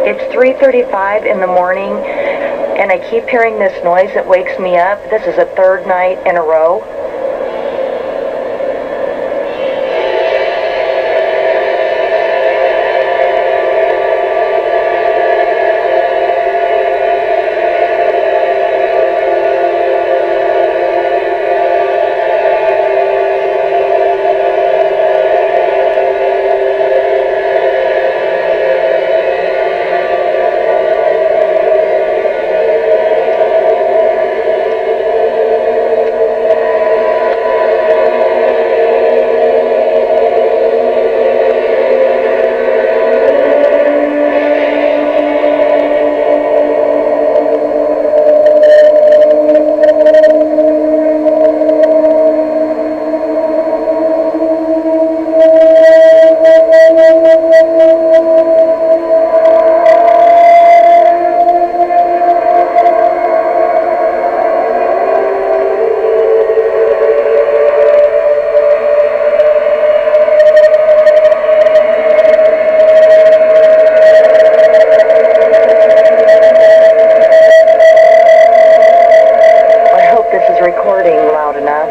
It's 3:35 in the morning, and I keep hearing this noise that wakes me up. This is the third night in a row. Recording loud enough.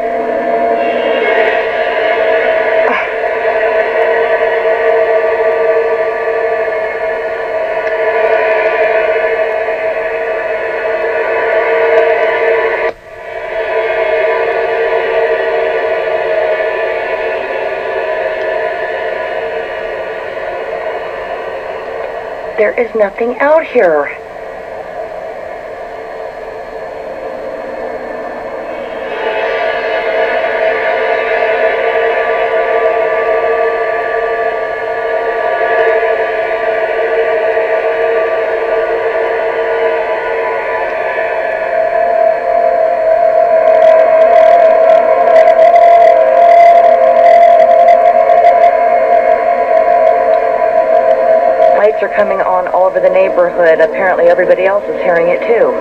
There is nothing out here. Lights are coming on all over the neighborhood. Apparently everybody else is hearing it too.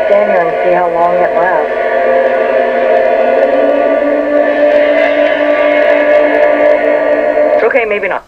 Stand here and see how long it lasts. Okay, maybe not.